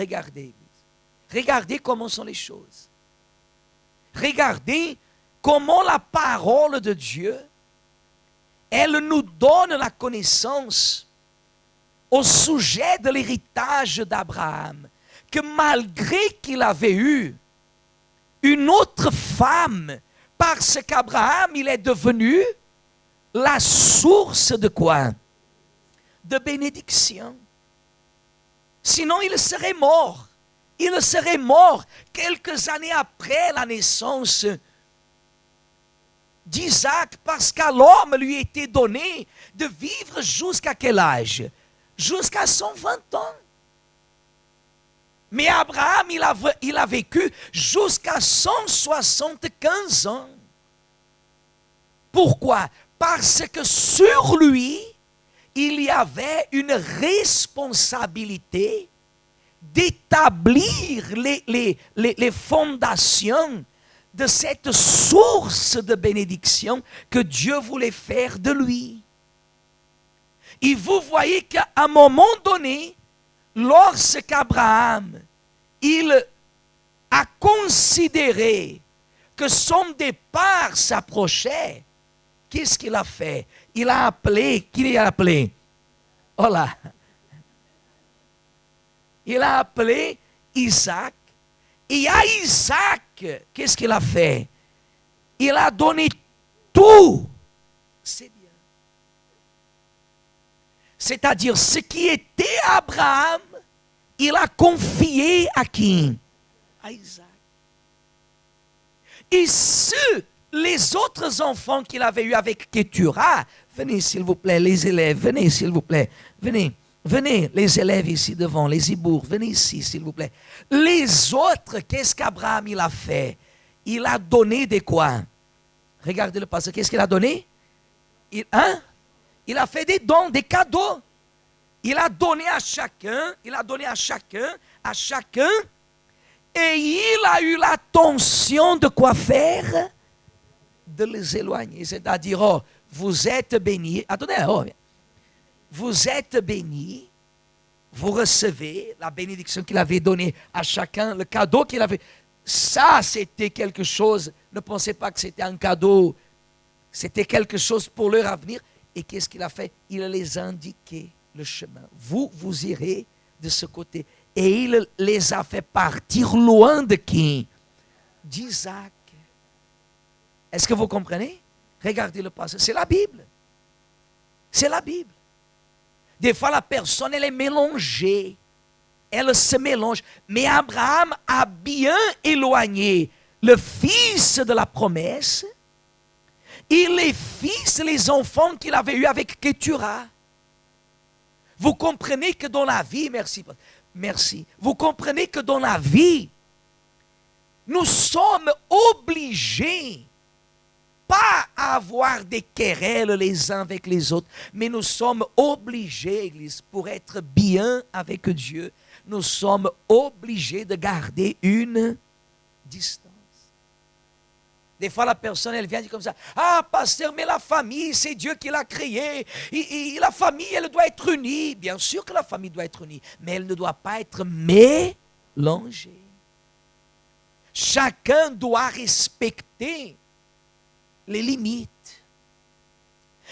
Regardez. Regardez comment sont les choses. Regardez comment la parole de Dieu, elle nous donne la connaissance au sujet de l'héritage d'Abraham, que malgré qu'il avait eu une autre femme, parce qu'Abraham, il est devenu la source de quoi? De bénédiction. Sinon, il serait mort. Il serait mort quelques années après la naissance d'Isaac, parce qu'à l'homme lui était donné de vivre jusqu'à quel âge? Jusqu'à 120 ans. Mais Abraham, il a vécu jusqu'à 175 ans. Pourquoi? Parce que sur lui, il y avait une responsabilité d'établir les fondations de cette source de bénédiction que Dieu voulait faire de lui. Et vous voyez qu'à un moment donné, lorsqu'Abraham, il a considéré que son départ s'approchait, qu'est-ce qu'il a fait? Il a appelé, qui l'a appelé? Oh là! Il a appelé Isaac. Et à Isaac, qu'est-ce qu'il a fait? Il a donné tout. C'est bien. C'est-à-dire, ce qui était Abraham, il a confié à qui? À Isaac. Et ceux, les autres enfants qu'il avait eu avec Ketura, venez s'il vous plaît, les élèves, venez s'il vous plaît, venez. Venez, les élèves ici devant, les hibours, venez ici, s'il vous plaît. Les autres, qu'est-ce qu'Abraham il a fait? Il a donné des quoi? Regardez le passage, qu'est-ce qu'il a donné? Il a fait des dons, des cadeaux. Il a donné à chacun, et il a eu l'attention de quoi faire? De les éloigner. C'est-à-dire, oh, vous êtes bénis. Attendez, oh, vous êtes bénis, vous recevez la bénédiction qu'il avait donnée à chacun, le cadeau qu'il avait. Ça, c'était quelque chose, ne pensez pas que c'était un cadeau, c'était quelque chose pour leur avenir. Et qu'est-ce qu'il a fait? Il les a indiqué le chemin. Vous irez de ce côté. Et il les a fait partir loin de qui? D'Isaac. Est-ce que vous comprenez? Regardez le passage, c'est la Bible. C'est la Bible. Des fois, la personne, elle est mélangée. Elle se mélange. Mais Abraham a bien éloigné le fils de la promesse et les fils, les enfants qu'il avait eus avec Ketura. Vous comprenez que dans la vie, merci. Vous comprenez que dans la vie, nous sommes obligés pas à avoir des querelles les uns avec les autres, mais nous sommes obligés, Église, pour être bien avec Dieu, nous sommes obligés de garder une distance. Des fois, la personne, elle vient dire comme ça, « Ah, pasteur, mais la famille, c'est Dieu qui l'a créée. Et la famille, elle doit être unie. » Bien sûr que la famille doit être unie, mais elle ne doit pas être mélangée. Chacun doit respecter les limites.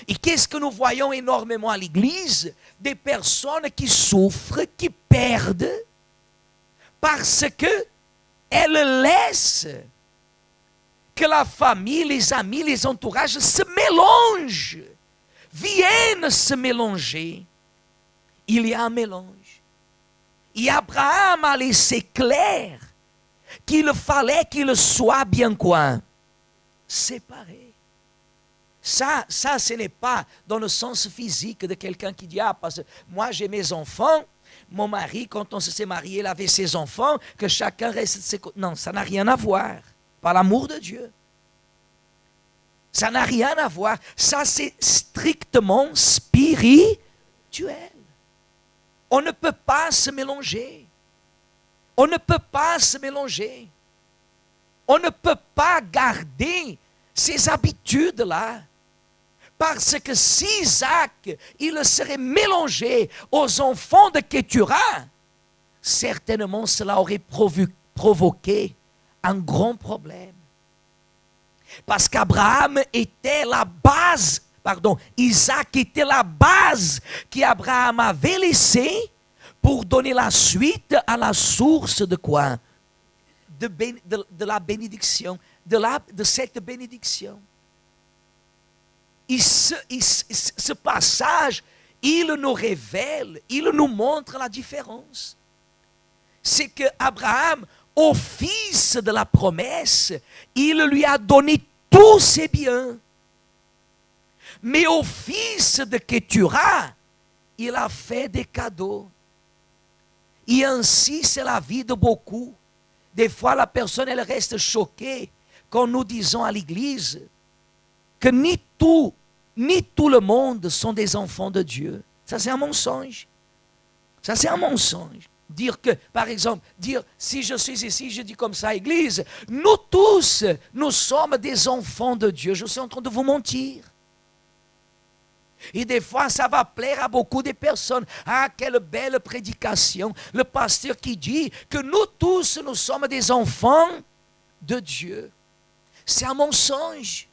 Et qu'est-ce que nous voyons énormément à l'église? Des personnes qui souffrent, qui perdent, parce que elles laissent que la famille, les amis, les entourages se mélangent, viennent se mélanger. Il y a un mélange. Et Abraham a laissé clair qu'il fallait qu'il soit bien quoi? Séparé. Ça, ce n'est pas dans le sens physique de quelqu'un qui dit, ah, parce que moi j'ai mes enfants, mon mari, quand on s'est marié, il avait ses enfants, que chacun reste de ses côtés. Non, ça n'a rien à voir, par l'amour de Dieu. Ça n'a rien à voir. Ça, c'est strictement spirituel. On ne peut pas se mélanger. On ne peut pas se mélanger. On ne peut pas garder ces habitudes-là. Parce que si Isaac, il serait mélangé aux enfants de Ketura, certainement cela aurait provoqué un grand problème. Parce qu'Abraham était la base, Isaac était la base qu'Abraham avait laissée pour donner la suite à la source de quoi? De la bénédiction, de cette bénédiction. Ce passage, il nous révèle, il nous montre la différence. C'est que Abraham, au fils de la promesse, il lui a donné tous ses biens. Mais au fils de Ketura, il a fait des cadeaux. Et ainsi, c'est la vie de beaucoup. Des fois, la personne, elle reste choquée quand nous disons à l'église que ni tout le monde sont des enfants de Dieu. Ça, c'est un mensonge. Ça, c'est un mensonge. Dire que, par exemple, si je suis ici, je dis comme ça à l'église, nous tous, nous sommes des enfants de Dieu. Je suis en train de vous mentir. Et des fois, ça va plaire à beaucoup de personnes. Ah, quelle belle prédication. Le pasteur qui dit que nous tous, nous sommes des enfants de Dieu. C'est un mensonge.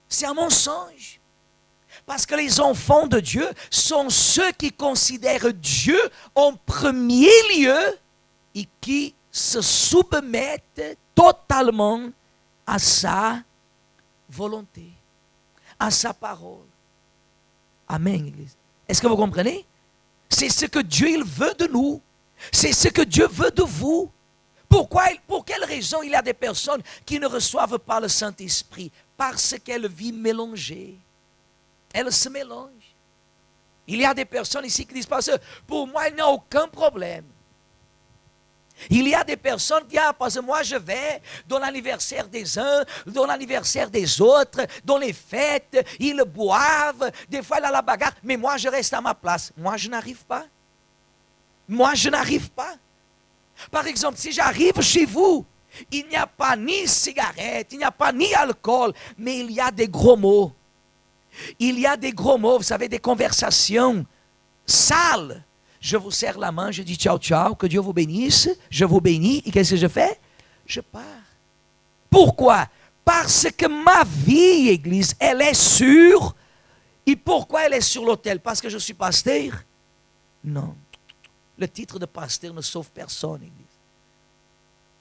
C'est un mensonge. Parce que les enfants de Dieu sont ceux qui considèrent Dieu en premier lieu et qui se soumettent totalement à sa volonté, à sa parole. Amen, Église. Est-ce que vous comprenez? C'est ce que Dieu il veut de nous. C'est ce que Dieu veut de vous. Pour quelle raison il y a des personnes qui ne reçoivent pas le Saint-Esprit? Parce qu'elles vivent mélangées. Elles se mélangent. Il y a des personnes ici qui disent, pour moi, il n'y a aucun problème. Il y a des personnes qui disent, parce que moi je vais dans l'anniversaire des uns, dans l'anniversaire des autres, dans les fêtes, ils boivent, des fois il y a la bagarre, mais moi je reste à ma place. Moi je n'arrive pas. Moi je n'arrive pas. Par exemple, si j'arrive chez vous, il n'y a pas ni cigarette, il n'y a pas ni alcool, mais il y a des gros mots. Il y a des gros mots, vous savez, des conversations sales. Je vous serre la main, je dis ciao, ciao, que Dieu vous bénisse, je vous bénis, et qu'est-ce que je fais? Je pars. Pourquoi? Parce que ma vie, Église, elle est sûre. Et pourquoi elle est sur l'autel? Parce que je suis pasteur? Non. Le titre de pasteur ne sauve personne, Église.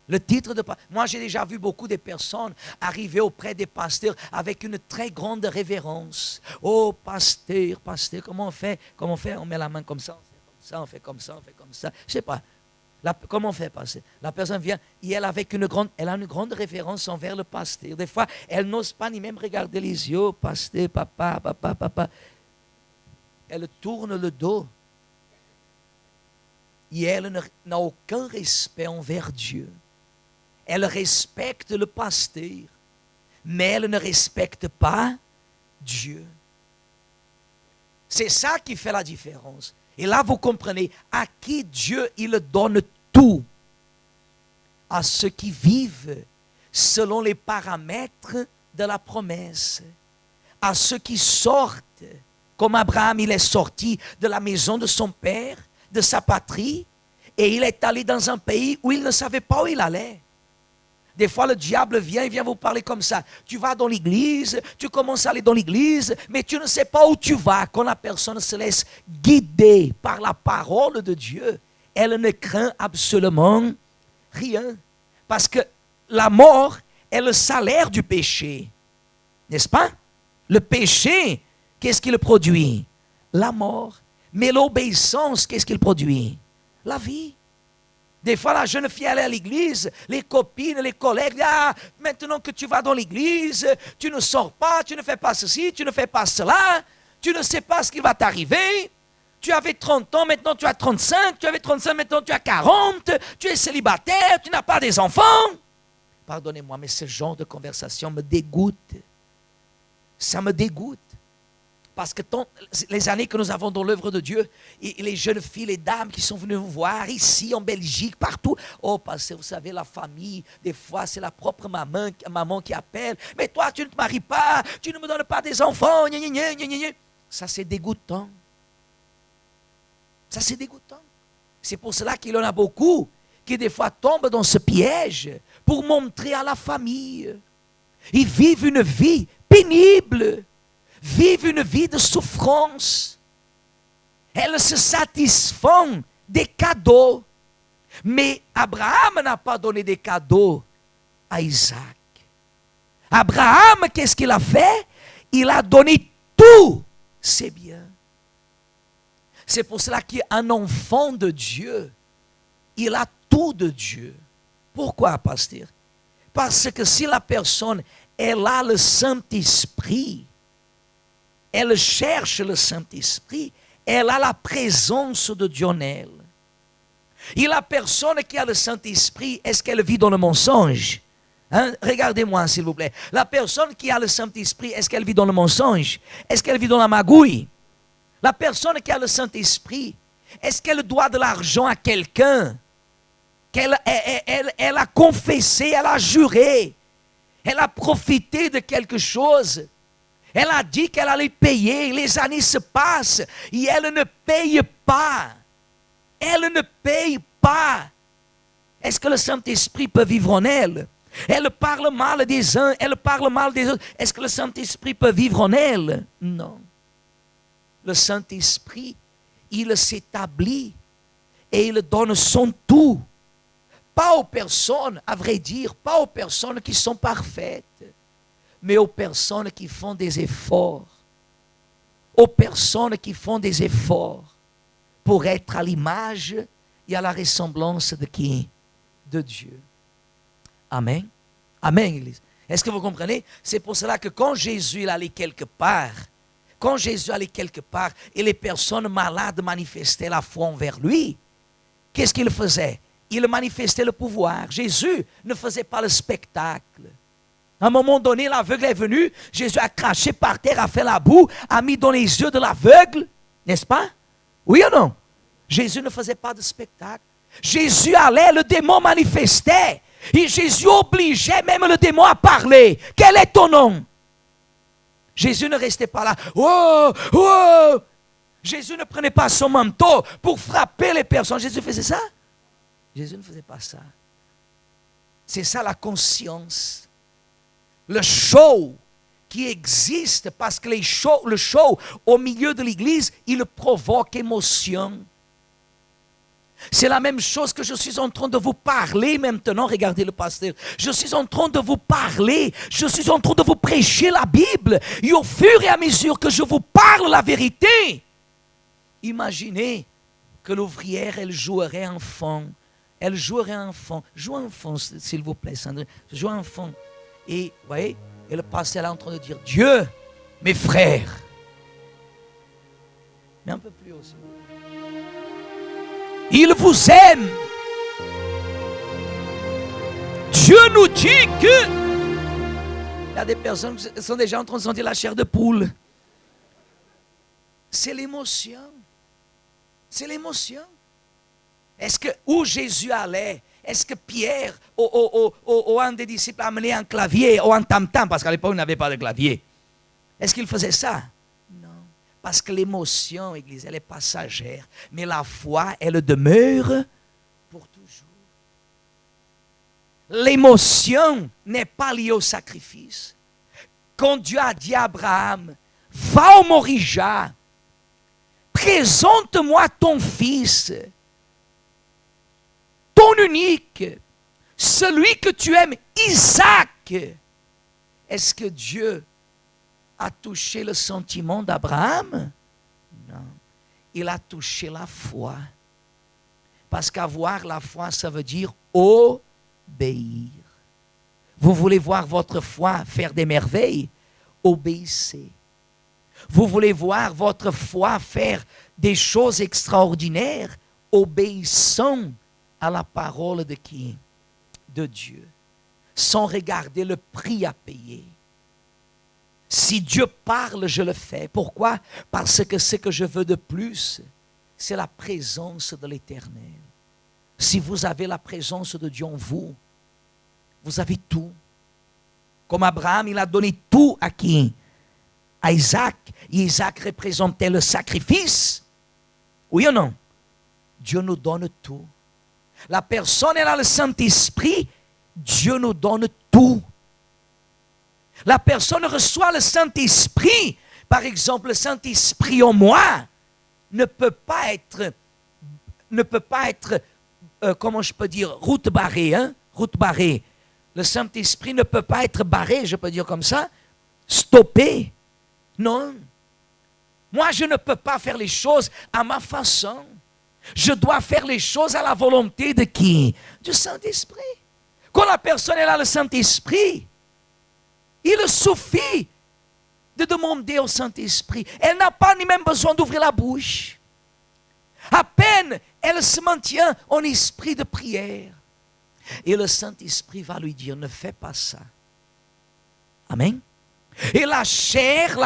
Le titre de pasteur. Moi, j'ai déjà vu beaucoup de personnes arriver auprès des pasteurs avec une très grande révérence. Oh, pasteur, pasteur, comment on fait? On met la main comme ça, on fait comme ça, on fait comme ça. Je ne sais pas. Comment on fait, pasteur? La personne vient et elle a une grande révérence envers le pasteur. Des fois, elle n'ose pas ni même regarder les yeux. Pasteur, papa. Elle tourne le dos. Et elle n'a aucun respect envers Dieu. Elle respecte le pasteur, mais elle ne respecte pas Dieu. C'est ça qui fait la différence. Et là, vous comprenez à qui Dieu, il donne tout. À ceux qui vivent selon les paramètres de la promesse. À ceux qui sortent, comme Abraham, il est sorti de la maison de son père, de sa patrie, et il est allé dans un pays où il ne savait pas où il allait. Des fois, le diable vient vous parler comme ça. Tu vas dans l'église, tu commences à aller dans l'église, mais tu ne sais pas où tu vas. Quand la personne se laisse guider par la parole de Dieu, elle ne craint absolument rien. Parce que la mort est le salaire du péché. N'est-ce pas? Le péché, qu'est-ce qu'il produit? La mort. Mais l'obéissance, qu'est-ce qu'il produit? La vie. Des fois, la jeune fille allait à l'église, les copines, les collègues, maintenant que tu vas dans l'église, tu ne sors pas, tu ne fais pas ceci, tu ne fais pas cela, tu ne sais pas ce qui va t'arriver. Tu avais 30 ans, maintenant tu as 35, tu avais 35, maintenant tu as 40, tu es célibataire, tu n'as pas des enfants. Pardonnez-moi, mais ce genre de conversation me dégoûte. Ça me dégoûte. Parce que les années que nous avons dans l'œuvre de Dieu, et les jeunes filles, les dames qui sont venues vous voir ici, en Belgique, partout. Oh, parce que vous savez, la famille, des fois, c'est la propre maman qui appelle. Mais toi, tu ne te maries pas, tu ne me donnes pas des enfants. Ça, c'est dégoûtant. Ça, c'est dégoûtant. C'est pour cela qu'il y en a beaucoup qui des fois tombent dans ce piège pour montrer à la famille. Ils vivent une vie pénible, vivent une vie de souffrance. Elles se satisfont des cadeaux. Mais Abraham n'a pas donné des cadeaux à Isaac. Abraham, qu'est-ce qu'il a fait? Il a donné tous ses biens. C'est pour cela qu'un enfant de Dieu, il a tout de Dieu. Pourquoi, pasteur? Parce que si la personne, elle a le Saint-Esprit, elle cherche le Saint-Esprit, elle a la présence de Dieu en elle. Et la personne qui a le Saint-Esprit, est-ce qu'elle vit dans le mensonge? Regardez-moi s'il vous plaît. La personne qui a le Saint-Esprit, est-ce qu'elle vit dans le mensonge? Est-ce qu'elle vit dans la magouille? La personne qui a le Saint-Esprit, est-ce qu'elle doit de l'argent à quelqu'un? Elle a confessé, elle a juré, elle a profité de quelque chose. Elle a dit qu'elle allait payer, les années se passent et elle ne paye pas. Elle ne paye pas. Est-ce que le Saint-Esprit peut vivre en elle? Elle parle mal des uns, elle parle mal des autres. Est-ce que le Saint-Esprit peut vivre en elle? Non. Le Saint-Esprit, il s'établit et il donne son tout. Pas aux personnes, à vrai dire, pas aux personnes qui sont parfaites, mais aux personnes qui font des efforts. Aux personnes qui font des efforts pour être à l'image et à la ressemblance de qui? De Dieu. Amen. Amen, Église. Est-ce que vous comprenez? C'est pour cela que quand Jésus allait quelque part, et les personnes malades manifestaient la foi envers lui, qu'est-ce qu'il faisait? Il manifestait le pouvoir. Jésus ne faisait pas le spectacle. À un moment donné, l'aveugle est venu, Jésus a craché par terre, a fait la boue, a mis dans les yeux de l'aveugle, n'est-ce pas? Oui ou non? Jésus ne faisait pas de spectacle. Jésus allait, le démon manifestait. Et Jésus obligeait même le démon à parler. Quel est ton nom? Jésus ne restait pas là. Oh, oh. Jésus ne prenait pas son manteau pour frapper les personnes. Jésus faisait ça? Jésus ne faisait pas ça. C'est ça la conscience. Le show qui existe parce que le show au milieu de l'église, il provoque émotion. C'est la même chose que je suis en train de vous parler maintenant. Regardez le pasteur. Je suis en train de vous parler. Je suis en train de vous prêcher la Bible. Et au fur et à mesure que je vous parle la vérité, imaginez que l'ouvrière, elle jouerait enfant. Elle jouerait enfant. Joue enfant, s'il vous plaît, Sandrine. Joue enfant. Et, vous voyez, et le pasteur est en train de dire, Dieu, mes frères. Mais un peu plus haut, s'il vous plaît. Il vous aime. Dieu nous dit que... Il y a des personnes qui sont déjà en train de sentir la chair de poule. C'est l'émotion. C'est l'émotion. Est-ce que où Jésus allait, est-ce que Pierre ou un des disciples amenait un clavier ou un tam-tam, parce qu'à l'époque, il n'avait pas de clavier. Est-ce qu'il faisait ça? Non. Parce que l'émotion, Église, elle est passagère. Mais la foi, elle demeure pour toujours. L'émotion n'est pas liée au sacrifice. Quand Dieu a dit à Abraham, va au Morija, présente-moi ton fils, ton unique, celui que tu aimes, Isaac. Est-ce que Dieu a touché le sentiment d'Abraham? Non. Il a touché la foi. Parce qu'avoir la foi, ça veut dire obéir. Vous voulez voir votre foi faire des merveilles? Obéissez. Vous voulez voir votre foi faire des choses extraordinaires? Obéissons à la parole de qui? De Dieu. Sans regarder le prix à payer. Si Dieu parle, je le fais. Pourquoi? Parce que ce que je veux de plus, c'est la présence de l'Éternel. Si vous avez la présence de Dieu en vous, vous avez tout. Comme Abraham, il a donné tout à qui? À Isaac. Et Isaac représentait le sacrifice. Oui ou non? Dieu nous donne tout. La personne, elle a le Saint-Esprit, Dieu nous donne tout. La personne reçoit le Saint-Esprit. Par exemple, le Saint-Esprit en moi ne peut pas être, comment je peux dire, route barrée. Route barrée. Le Saint-Esprit ne peut pas être barré, je peux dire comme ça, stoppé. Non. Moi, je ne peux pas faire les choses à ma façon. Je dois faire les choses à la volonté de qui? Du Saint-Esprit. Quand la personne elle a le Saint-Esprit, il suffit de demander au Saint-Esprit. Elle n'a pas ni même besoin d'ouvrir la bouche. À peine, elle se maintient en esprit de prière. Et le Saint-Esprit va lui dire, ne fais pas ça. Amen. Et la chair,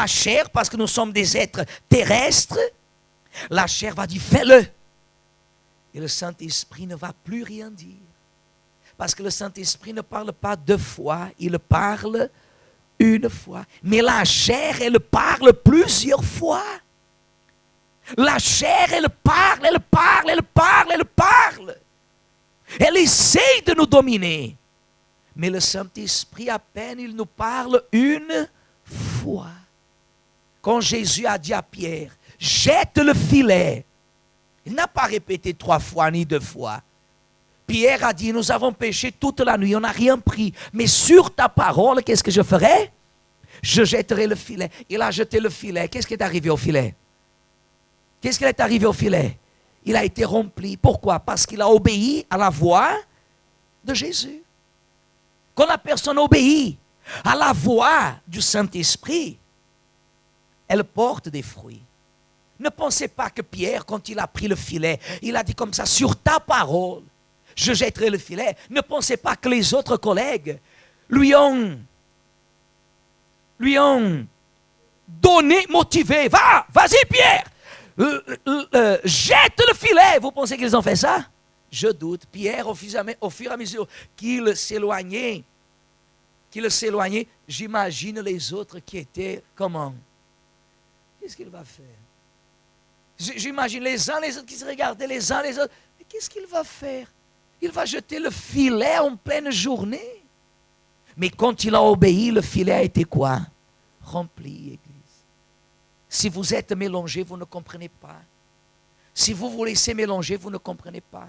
parce que nous sommes des êtres terrestres, la chair va dire, fais-le. Et le Saint-Esprit ne va plus rien dire. Parce que le Saint-Esprit ne parle pas deux fois, il parle une fois. Mais la chair, elle parle plusieurs fois. La chair, elle parle. Elle essaye de nous dominer. Mais le Saint-Esprit, à peine, il nous parle une fois. Quand Jésus a dit à Pierre, jette le filet. Il n'a pas répété 3 fois ni 2 fois. Pierre a dit, nous avons péché toute la nuit, on n'a rien pris. Mais sur ta parole, qu'est-ce que je ferai? Je jetterai le filet. Il a jeté le filet. Qu'est-ce qui est arrivé au filet? Qu'est-ce qui est arrivé au filet? Il a été rempli. Pourquoi? Parce qu'il a obéi à la voix de Jésus. Quand la personne obéit à la voix du Saint-Esprit, elle porte des fruits. Ne pensez pas que Pierre, quand il a pris le filet, il a dit comme ça, sur ta parole, je jetterai le filet. Ne pensez pas que les autres collègues lui ont donné, motivé. Vas-y Pierre, jette le filet. Vous pensez qu'ils ont fait ça? Je doute. Pierre, au fur et à mesure qu'il s'éloignait, j'imagine les autres qui étaient comment? Qu'est-ce qu'il va faire? J'imagine les uns les autres qui se regardaient les uns les autres. Mais qu'est-ce qu'il va faire? Il va jeter le filet en pleine journée. Mais quand il a obéi, le filet a été quoi? Rempli, Église. Si vous êtes mélangés, vous ne comprenez pas. Si vous vous laissez mélanger, vous ne comprenez pas.